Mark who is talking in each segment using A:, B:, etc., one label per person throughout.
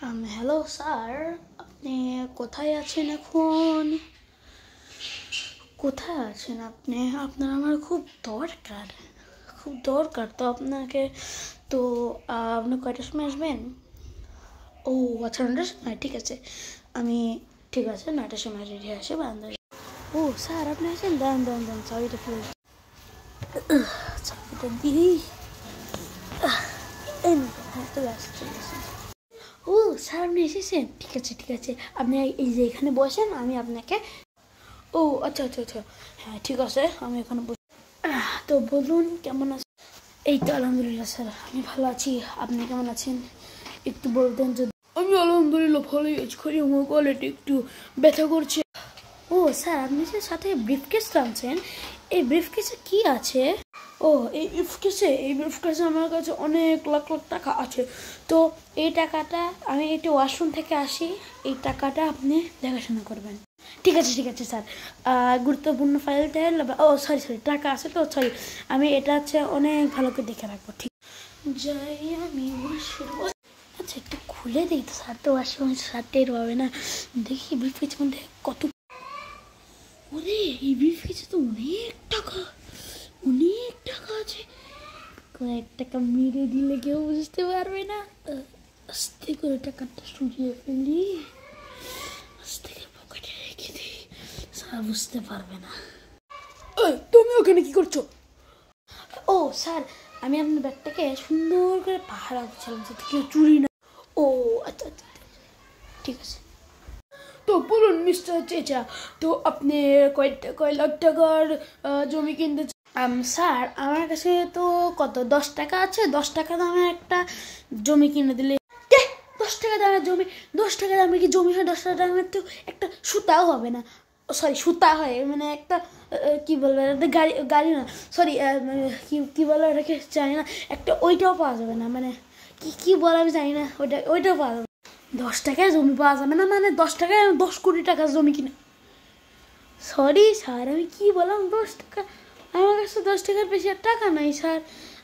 A: Hello sir, আপনি কোথায় আছেন এখন? কোথায় আছেন আপনি? আপনার আমার খুব দরকার তো আপনাকে। তো আপনি কয়টার সময় আসবেন? ও আচ্ছা, 9টার সময়, ঠিক আছে। ঠিক আছে, 9টার সময় রেডি আসে বারান্দায়। ও স্যার, আপনি আছেন? দাঁড়ান, চাবিটা ফেলে চাবিটা দিই। হ্যাঁ, চলে আসছে। ও স্যার, আপনি এসেছেন? ঠিক আছে, আপনি এই যে এখানে বসেন, আমি আপনাকে। ও আচ্ছা, হ্যাঁ ঠিক আছে, আমি এখানে বসে। তো বলুন, কেমন আছেন? এই তো আলহামদুলিল্লাহ স্যার, আমি ভালো আছি। আপনি কেমন আছেন একটু বলতেন যদি। আমি আলহামদুলিল্লাহ ভালোই আছি, খালি আমার কোয়ালিটি একটু ব্যথা করছে। ও স্যার, আপনি যে সাথে ব্রিফকেস আনছেন, এই ব্রিফকেসে কি আছে? ও এই ব্রিফকেসে আমার কাছে অনেক লাখ টাকা আছে। তো এই টাকাটা, আমি একটু ওয়াশরুম থেকে আসি, এই টাকাটা আপনি দেখাশোনা করবেন। ঠিক আছে স্যার। গুরুত্বপূর্ণ ফাইলটা, সরি, টাকা আছে তো, সরি। আমি এটা হচ্ছে অনেক ভালো করে দেখে রাখবো। ঠিক যাই আমি। আচ্ছা, একটু খুলে দিই তো স্যার, তো ওয়াশরুম টের পাবে না। দেখি ব্রিফকেসের মধ্যে কত। ওরে, এই ব্রিফকেসে তো অনেক টাকা আছে। কয়েক টাকা মেরে দিলে কেউ বুঝতে পারবে না। আস্তে করে টাকাটা সরিয়ে ফেলি, আস্তে করে পকেটে রেখে দিই, স্যার বুঝতে পারবে না। তুমি ওখানে কি করছো? ও স্যার, আমি আপনার ব্যাগটাকে সুন্দর করে পাহারা দিচ্ছিলাম যাতে কেউ চুরি না। ও আচ্ছা, ঠিক আছে। তো বলুন মিস্টার চেচা, তো আপনি কয় লাখ টাকার জমি কিনতে স্যার, আমার কাছে তো কত 10 টাকা আছে। 10 টাকা দামের একটা জমি কিনে দিলে। 10 টাকা দামের জমি? 10 টাকা দামের কি জমি হয়? 10 টাকা দামের তো একটা সুতাও হবে না। সরি, সুতা হয় মানে একটা, কি বলবো, গাড়ি না, সরি, কি বলো এটাকে জানি না, একটা ওইটাও পাওয়া যাবে না, মানে কি বলে আমি জানি না, ওইটাও পাওয়া যাবে না। 10 টাকায় জমি পাওয়া যাবে না মানে 10 টাকায় 10 কোটি টাকার জমি কিনা? সরি স্যার, আমি কি বললাম? 10 টাকা? আমার কাছে 10 টাকার বেশি আর টাকা নাই স্যার।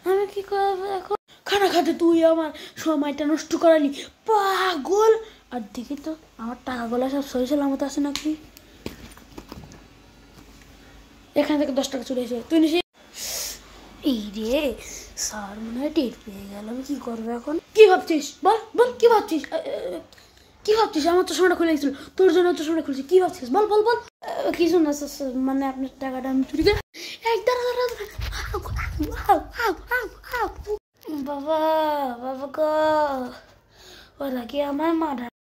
A: আমি কি করবো এখন? খানা খাতে তুই আমার সময়টা নষ্ট করালি, পাগল। আর দেখি তো আমার টাকাগুলো সব সহি সালামত আছে নাকি। এখান থেকে 10 টাকা চলে এসে তুই নিশি। এই রে, স্যার মনে হয় টের পেয়ে গেল। আমি কি করবো এখন? কি ভাবছিস? বল কি ভাবছিস? আমার তো সময়টা খুলে গেছিল, তোর জন্য তো সময়টা খুলেছি। কি ভাবছিস? বল। কিছু না স্যার, মানে আপনার টাকাটা আমি চুরি করে। বাবা গো, ওরা কি আমার মারা